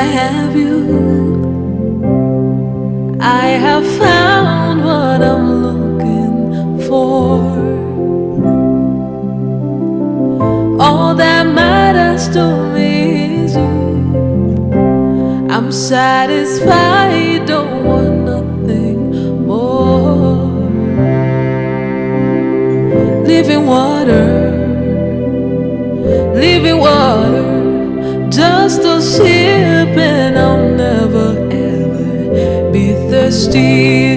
have you, I have found what I'm looking for. All that matters to me is you. I'm satisfied, don't want nothing more. Living water, just a sip, and I'll never ever be thirsty